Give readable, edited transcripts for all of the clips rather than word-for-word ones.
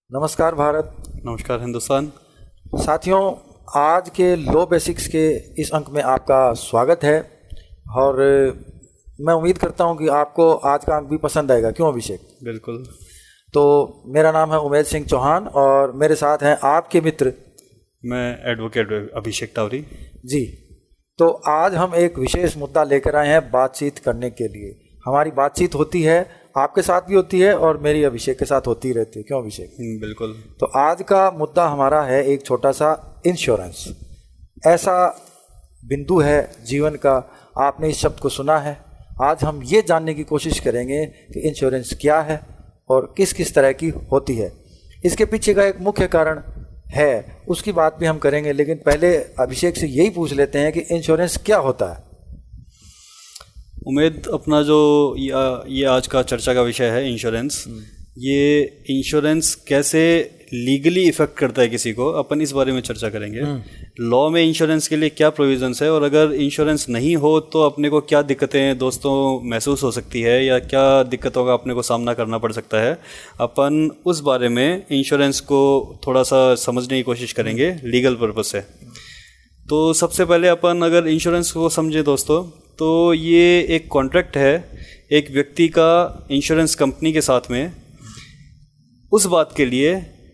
नमस्कार भारत। नमस्कार हिंदुस्तान। साथियों, आज के लो बेसिक्स के इस अंक में आपका स्वागत है और मैं उम्मीद करता हूं कि आपको आज का अंक भी पसंद आएगा। क्यों अभिषेक? बिल्कुल। तो मेरा नाम है उमेद सिंह चौहान और मेरे साथ हैं आपके मित्र, मैं एडवोकेट अभिषेक टावरी जी। तो आज हम एक विशेष मुद्दा लेकर आए हैं बातचीत करने के लिए। हमारी बातचीत होती है, आपके साथ भी होती है और मेरी अभिषेक के साथ होती रहती है। क्यों अभिषेक? बिल्कुल। तो आज का मुद्दा हमारा है एक छोटा सा इंश्योरेंस। ऐसा बिंदु है जीवन का, आपने इस शब्द को सुना है। आज हम ये जानने की कोशिश करेंगे कि इंश्योरेंस क्या है और किस किस तरह की होती है। इसके पीछे का एक मुख्य कारण है, उसकी बात भी हम करेंगे, लेकिन पहले अभिषेक से यही पूछ लेते हैं कि इंश्योरेंस क्या होता है। उमेद, अपना जो ये आज का चर्चा का विषय है इंश्योरेंस। ये इंश्योरेंस कैसे लीगली इफेक्ट करता है किसी को, अपन इस बारे में चर्चा करेंगे। लॉ में इंश्योरेंस के लिए क्या प्रोविजंस है और अगर इंश्योरेंस नहीं हो तो अपने को क्या दिक्कतें दोस्तों महसूस हो सकती है या क्या दिक्कतों का अपने को सामना करना पड़ सकता है। अपन उस बारे में इंश्योरेंस को थोड़ा सा समझने की कोशिश करेंगे लीगल पर्पज से। तो सबसे पहले अपन अगर इंश्योरेंस को समझें दोस्तों, तो ये एक कॉन्ट्रैक्ट है एक व्यक्ति का इंश्योरेंस कंपनी के साथ में उस बात के लिए,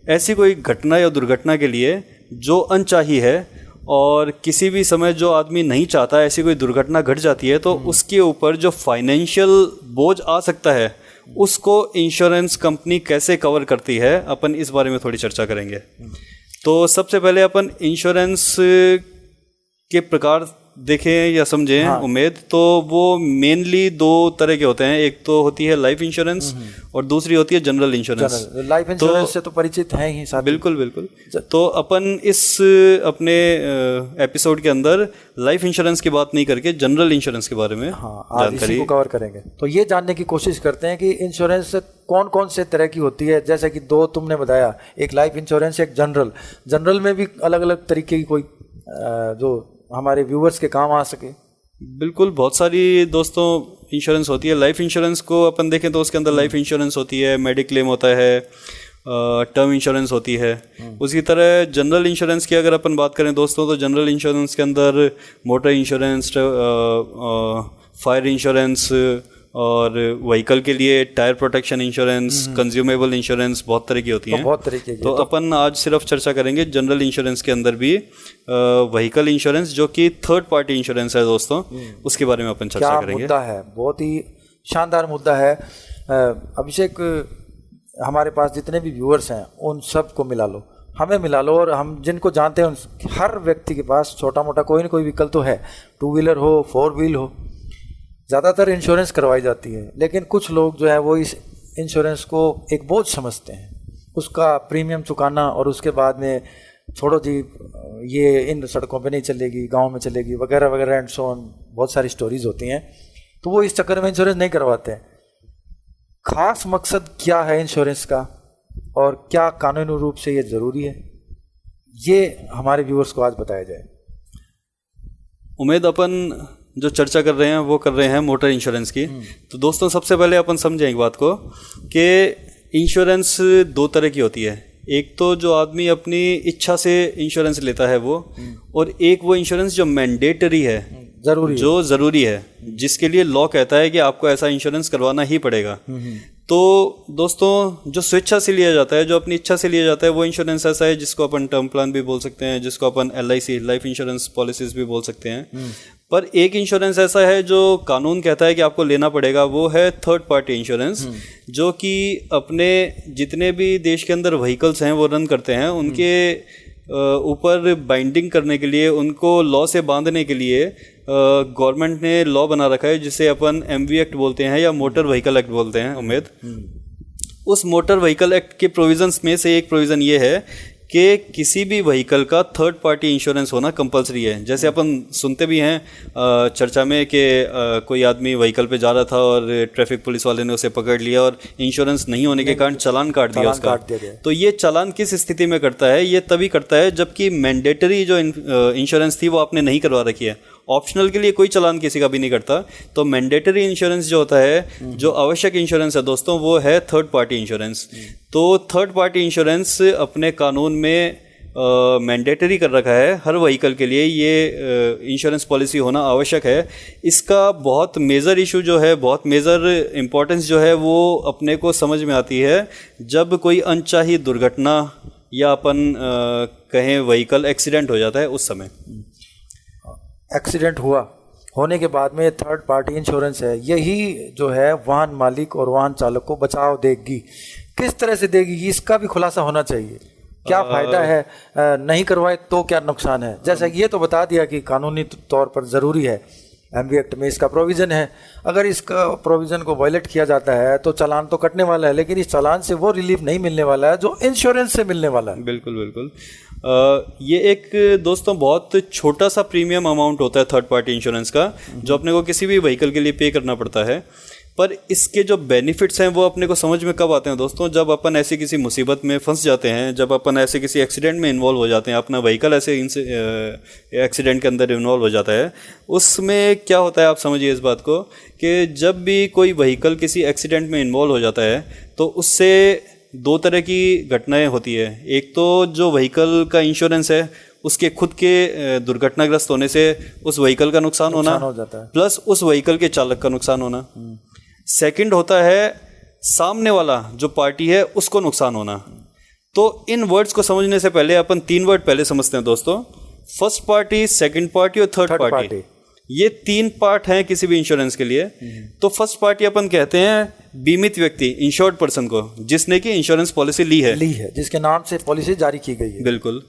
ऐसी कोई घटना या दुर्घटना के लिए जो अनचाही है और किसी भी समय जो आदमी नहीं चाहता ऐसी कोई दुर्घटना घट जाती है तो उसके ऊपर जो फाइनेंशियल बोझ आ सकता है उसको इंश्योरेंस कंपनी कैसे कवर करती है, अपन इस बारे में थोड़ी चर्चा करेंगे। तो सबसे पहले अपन इंश्योरेंस के प्रकार देखें या समझें। हाँ। उमेद, तो वो मेनली दो तरह के होते हैं। एक तो होती है लाइफ इंश्योरेंस और दूसरी होती है जनरल इंश्योरेंस। लाइफ इंश्योरेंस से तो परिचित हैं ही साथ। बिल्कुल बिल्कुल। तो अपन इस अपने एपिसोड के अंदर लाइफ इंश्योरेंस की बात नहीं करके जनरल इंश्योरेंस के बारे में जानकारी को कवर करेंगे। तो ये जानने की कोशिश करते हैं कि इंश्योरेंस कौन कौन से तरह की होती है। जैसे कि दो तुमने बताया, एक लाइफ इंश्योरेंस, एक जनरल में भी अलग अलग तरीके की कोई जो हमारे व्यूअर्स के काम आ सके। बिल्कुल, बहुत सारी दोस्तों इंश्योरेंस होती है। लाइफ इंश्योरेंस को अपन देखें तो उसके अंदर लाइफ इंश्योरेंस होती है, मेडिक्लेम होता है, टर्म इंश्योरेंस होती है। उसी तरह जनरल इंश्योरेंस की अगर अपन बात करें दोस्तों, तो जनरल इंश्योरेंस के अंदर मोटर इंश्योरेंस, फायर इंश्योरेंस और व्हीकल के लिए tyre protection insurance, consumable insurance, बहुत तरह की होती हैं। बहुत तरीके की। तो अपन आज सिर्फ चर्चा करेंगे जनरल इंश्योरेंस के अंदर भी व्हीकल इंश्योरेंस जो कि थर्ड पार्टी इंश्योरेंस है दोस्तों, उसके बारे में अपन चर्चा करेंगे। मुद्दा है, बहुत ही शानदार मुद्दा है। अभिषेक, हमारे पास जितने भी व्यूअर्स हैं उन सब को मिला लो, हमें मिला लो, और हम जिनको जानते हैं हर व्यक्ति के पास छोटा मोटा कोई ना कोई व्हीकल तो है, 2 व्हीलर हो, 4 व्हील हो। ज़्यादातर इंश्योरेंस करवाई जाती है, लेकिन कुछ लोग जो है वो इस इंश्योरेंस को एक बोझ समझते हैं, उसका प्रीमियम चुकाना और उसके बाद में छोड़ो जी ये इन सड़कों पे नहीं चलेगी, गांव में चलेगी, वगैरह वगैरह एंड सो ऑन, बहुत सारी स्टोरीज होती हैं। तो वो इस चक्कर में इंश्योरेंस नहीं करवाते हैं। खास मकसद क्या है इंश्योरेंस का और क्या कानूनी रूप से ये ज़रूरी है, ये हमारे व्यूअर्स को आज बताया जाए। उमेद, अपन जो चर्चा कर रहे हैं वो कर रहे हैं मोटर इंश्योरेंस की। तो दोस्तों सबसे पहले अपन समझें एक बात को कि इंश्योरेंस दो तरह की होती है। एक तो जो आदमी अपनी इच्छा से इंश्योरेंस लेता है वो, और एक वो इंश्योरेंस जो मैंडेटरी है, ज़रूरी है, जिसके लिए लॉ कहता है कि आपको ऐसा इंश्योरेंस करवाना ही पड़ेगा। तो दोस्तों जो स्वेच्छा से लिया जाता है, जो अपनी इच्छा से लिया जाता है, वो इंश्योरेंस ऐसा है जिसको अपन टर्म प्लान भी बोल सकते हैं, जिसको अपन LIC लाइफ इंश्योरेंस पॉलिसीज भी बोल सकते हैं। पर एक इंश्योरेंस ऐसा है जो कानून कहता है कि आपको लेना पड़ेगा, वो है थर्ड पार्टी इंश्योरेंस, जो कि अपने जितने भी देश के अंदर व्हीकल्स हैं वो रन करते हैं, उनके ऊपर बाइंडिंग करने के लिए, उनको लॉ से बांधने के लिए गवर्नमेंट ने लॉ बना रखा है जिसे अपन MV एक्ट बोलते हैं या मोटर व्हीकल एक्ट बोलते हैं। उमेद, उस मोटर व्हीकल एक्ट के प्रोविजंस में से एक प्रोविज़न ये है कि किसी भी व्हीकल का थर्ड पार्टी इंश्योरेंस होना कंपलसरी है। जैसे अपन सुनते भी हैं चर्चा में कि कोई आदमी व्हीकल पे जा रहा था और ट्रैफिक पुलिस वाले ने उसे पकड़ लिया और इंश्योरेंस नहीं होने के कारण चालान काट दिया उसका। तो ये चालान किस स्थिति में करता है? ये तभी करता है जबकि मैंडेटरी जो इंश्योरेंस थी वो आपने नहीं करवा रखी है ऑप्शनल के लिए कोई चालान किसी का भी नहीं करता। तो मैंडेटरी इंश्योरेंस जो होता है, जो आवश्यक इंश्योरेंस है दोस्तों, वो है थर्ड पार्टी इंश्योरेंस। तो थर्ड पार्टी इंश्योरेंस अपने कानून में मैंडेटरी कर रखा है, हर व्हीकल के लिए ये इंश्योरेंस पॉलिसी होना आवश्यक है। इसका बहुत मेजर इशू जो है, बहुत मेजर इम्पोर्टेंस जो है, वो अपने को समझ में आती है जब कोई अनचाही दुर्घटना या अपन कहें व्हीकल एक्सीडेंट हो जाता है उस समय। एक्सीडेंट होने के बाद में थर्ड पार्टी इंश्योरेंस है, यही जो है वाहन मालिक और वाहन चालक को बचाव देगी। किस तरह से देगी, इसका भी खुलासा होना चाहिए। क्या फायदा है, नहीं करवाए तो क्या नुकसान है। जैसा कि ये तो बता दिया कि कानूनी तौर पर ज़रूरी है, एमवी एक्ट में इसका प्रोविज़न है। अगर इसका प्रोविज़न को वायलेट किया जाता है तो चालान तो कटने वाला है, लेकिन इस चालान से वो रिलीफ नहीं मिलने वाला है जो इंश्योरेंस से मिलने वाला है। बिल्कुल बिल्कुल। ये एक दोस्तों बहुत छोटा सा प्रीमियम अमाउंट होता है थर्ड पार्टी इंश्योरेंस का, जो अपने को किसी भी व्हीकल के लिए पे करना पड़ता है। पर इसके जो बेनिफिट्स हैं वो अपने को समझ में कब आते हैं दोस्तों, जब अपन ऐसी किसी मुसीबत में फंस जाते हैं, जब अपन ऐसे किसी एक्सीडेंट में इन्वॉल्व हो जाते हैं, अपना व्हीकल ऐसे एक्सीडेंट के अंदर इन्वॉल्व हो जाता है। उसमें क्या होता है, आप समझिए इस बात को, कि जब भी कोई व्हीकल किसी एक्सीडेंट में इन्वॉल्व हो जाता है तो उससे दो तरह की घटनाएं होती है। एक तो जो व्हीकल का इंश्योरेंस है उसके खुद के दुर्घटनाग्रस्त होने से उस व्हीकल का नुकसान होना हो जाता है, प्लस उस व्हीकल के चालक का नुकसान होना। सेकंड होता है सामने वाला जो पार्टी है उसको नुकसान होना। तो इन वर्ड्स को समझने से पहले अपन 3 वर्ड पहले समझते हैं दोस्तों, फर्स्ट पार्टी, सेकंड पार्टी और थर्ड पार्टी। ये 3 पार्ट हैं किसी भी इंश्योरेंस के लिए। तो फर्स्ट पार्टी अपन कहते हैं बीमित व्यक्ति, इंश्योर्ड पर्सन को, जिसने की इंश्योरेंस पॉलिसी ली है, जिसके नाम से पॉलिसी जारी की गई है। बिल्कुल,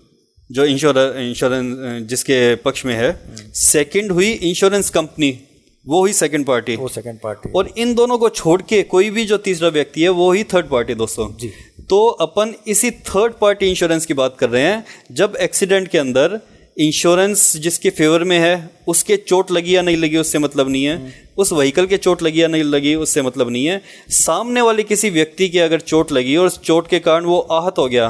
जो इंश्योरेंस जिसके पक्ष में है। सेकंड हुई इंश्योरेंस कंपनी, वो ही सेकंड पार्टी, वो सेकंड पार्टी। और इन दोनों को छोड़ के कोई भी जो तीसरा व्यक्ति है वो ही थर्ड पार्टी दोस्तों जी। तो अपन इसी थर्ड पार्टी इंश्योरेंस की बात कर रहे हैं। जब एक्सीडेंट के अंदर इंश्योरेंस जिसके फेवर में है उसके चोट लगी या नहीं लगी उससे मतलब नहीं है, उस व्हीकल के चोट लगी या नहीं लगी उससे मतलब नहीं है। सामने वाले किसी व्यक्ति की अगर चोट लगी और उस चोट के कारण वो आहत हो गया,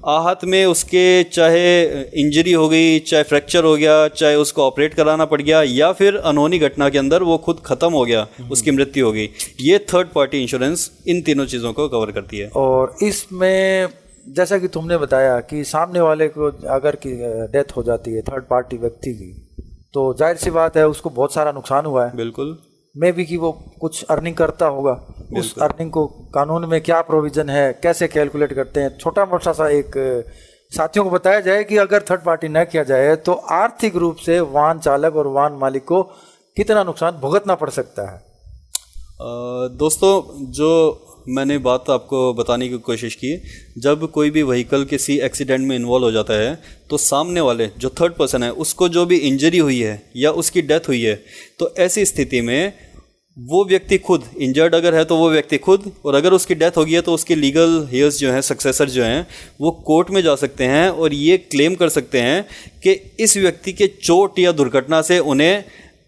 आहत में उसके चाहे इंजरी हो गई, चाहे फ्रैक्चर हो गया, चाहे उसको ऑपरेट कराना पड़ गया, या फिर अनहोनी घटना के अंदर वो खुद खत्म हो गया, उसकी मृत्यु हो गई, ये थर्ड पार्टी इंश्योरेंस इन तीनों चीज़ों को कवर करती है। और इसमें जैसा कि तुमने बताया कि सामने वाले को अगर की डेथ हो जाती है थर्ड पार्टी व्यक्ति की, तो जाहिर सी बात है उसको बहुत सारा नुकसान हुआ है। बिल्कुल, मे भी कि वो कुछ अर्निंग करता होगा, उस अर्निंग को कानून में क्या प्रोविज़न है, कैसे कैलकुलेट करते हैं, छोटा मोटा सा एक साथियों को बताया जाए कि अगर थर्ड पार्टी न किया जाए तो आर्थिक रूप से वाहन चालक और वाहन मालिक को कितना नुकसान भुगतना पड़ सकता है। दोस्तों, जो मैंने बात आपको बताने की कोशिश की, जब कोई भी व्हीकल किसी एक्सीडेंट में इन्वॉल्व हो जाता है तो सामने वाले जो थर्ड पर्सन है उसको जो भी इंजरी हुई है या उसकी डेथ हुई है, तो ऐसी स्थिति में वो व्यक्ति खुद इंजर्ड अगर है तो वो व्यक्ति खुद, और अगर उसकी डेथ हो गई है तो उसके लीगल हेयर्स जो हैं, सक्सेसर जो हैं, वो कोर्ट में जा सकते हैं और ये क्लेम कर सकते हैं कि इस व्यक्ति के चोट या दुर्घटना से उन्हें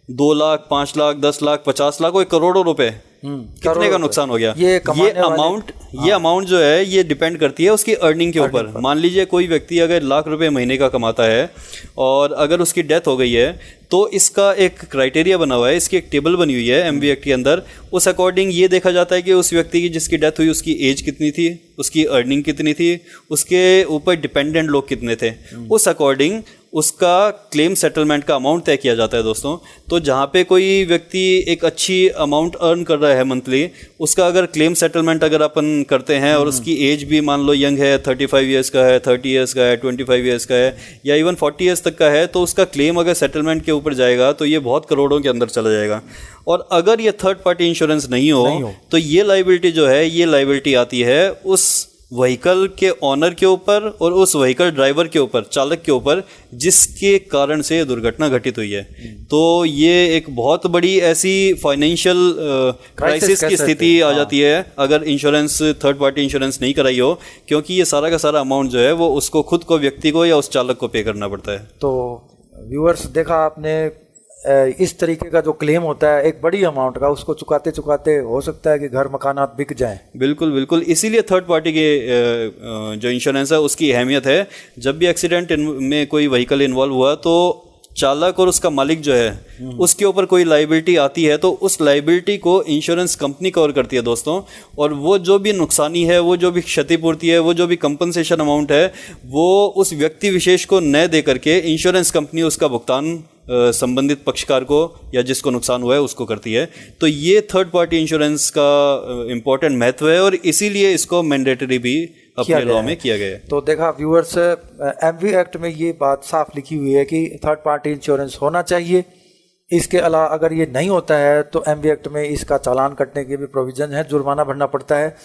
2 लाख, 5 लाख, 10 लाख, 50 लाख और करोड़ों रुपए कितने का नुकसान हो गया। ये अमाउंट जो है ये डिपेंड करती है उसकी अर्निंग के ऊपर। मान लीजिए कोई व्यक्ति अगर लाख रुपए महीने का कमाता है और अगर उसकी डेथ हो गई है तो इसका एक क्राइटेरिया बना हुआ है, इसकी एक टेबल बनी हुई है एमवी एक्ट के अंदर। उस अकॉर्डिंग ये देखा जाता है कि उस व्यक्ति की जिसकी डेथ हुई उसकी एज कितनी थी, उसकी अर्निंग कितनी थी, उसके ऊपर डिपेंडेंट लोग कितने थे, उस अकॉर्डिंग उसका क्लेम सेटलमेंट का अमाउंट तय किया जाता है दोस्तों। तो जहाँ पे कोई व्यक्ति एक अच्छी अमाउंट अर्न कर रहा है मंथली, उसका अगर क्लेम सेटलमेंट अगर अपन करते हैं और उसकी एज भी मान लो यंग है, 35 ईयर्स का है, 30 ईयर्स का है, 25 ईयर्स का है, या इवन 40 ईयर्स तक का है, तो उसका क्लेम अगर सेटलमेंट के ऊपर जाएगा तो ये बहुत करोड़ों के अंदर चला जाएगा। और अगर ये थर्ड पार्टी इंश्योरेंस नहीं हो तो ये लायबिलिटी जो है, ये लायबिलिटी आती है उस व्हीकल के ऑनर के ऊपर और उस व्हीकल ड्राइवर के ऊपर, चालक के ऊपर, जिसके कारण से दुर्घटना घटित हुई है। तो ये एक बहुत बड़ी ऐसी फाइनेंशियल क्राइसिस की स्थिति आ जाती है अगर इंश्योरेंस, थर्ड पार्टी इंश्योरेंस नहीं कराई हो, क्योंकि ये सारा का सारा अमाउंट जो है वो उसको खुद को, व्यक्ति को या उस चालक को पे करना पड़ता है। तो व्यूअर्स, देखा आपने इस तरीके का जो क्लेम होता है एक बड़ी अमाउंट का, उसको चुकाते चुकाते हो सकता है कि घर मकानात बिक जाएं। बिल्कुल बिल्कुल, इसीलिए थर्ड पार्टी के जो इंश्योरेंस है उसकी अहमियत है। जब भी एक्सीडेंट में कोई व्हीकल इन्वॉल्व हुआ तो चालक और उसका मालिक जो है उसके ऊपर कोई लाइबिलिटी आती है तो उस लाइबिलिटी को इंश्योरेंस कंपनी कवर करती है दोस्तों। और वो जो भी नुकसानी है, वो जो भी क्षतिपूर्ति है, वो जो भी कंपनसेशन अमाउंट है, वो उस व्यक्ति विशेष को न दे करके इंश्योरेंस कंपनी उसका भुगतान संबंधित पक्षकार को या जिसको नुकसान हुआ है उसको करती है। तो ये थर्ड पार्टी इंश्योरेंस का इम्पोर्टेंट महत्व है और इसीलिए इसको मैंडेटरी भी अपने लॉ में किया गया है। तो देखा व्यूअर्स, एमवी एक्ट में ये बात साफ लिखी हुई है कि थर्ड पार्टी इंश्योरेंस होना चाहिए। इसके अलावा अगर ये नहीं होता है तो एमवी एक्ट में इसका चालान कटने के भी प्रोविज़न है, जुर्माना भरना पड़ता है।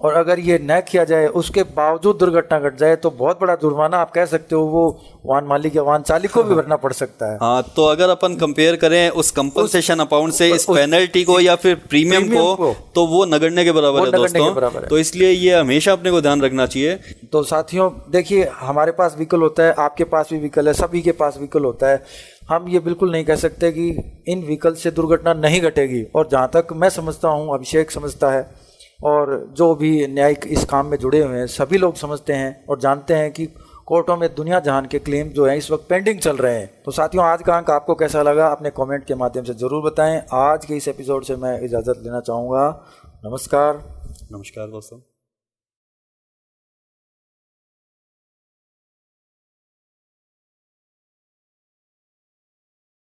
और अगर ये न किया जाए, उसके बावजूद दुर्घटना घट जाए तो बहुत बड़ा जुर्माना आप कह सकते हो वो वाहन मालिक या वाहन चालक को भी भरना पड़ सकता है। हाँ, तो अगर अपन कंपेयर करें उस कंपनसेशन अमाउंट से इस पेनल्टी को या फिर प्रीमियम को, तो वो नगण्य के बराबर है दोस्तों। तो इसलिए ये हमेशा अपने को ध्यान रखना चाहिए। तो साथियों देखिए, हमारे पास व्हीकल होता है, आपके पास भी व्हीकल है, सभी के पास व्हीकल होता है। हम ये बिल्कुल नहीं कह सकते कि इन व्हीकल से दुर्घटना नहीं घटेगी। और जहाँ तक मैं समझता हूँ, अभिषेक समझता है और जो भी न्यायिक इस काम में जुड़े हुए हैं सभी लोग समझते हैं और जानते हैं कि कोर्टों में दुनिया जहान के क्लेम जो है इस वक्त पेंडिंग चल रहे हैं। तो साथियों, आज का अंक आपको कैसा लगा अपने कमेंट के माध्यम से ज़रूर बताएं। आज के इस एपिसोड से मैं इजाज़त लेना चाहूँगा। नमस्कार। नमस्कार दोस्तों।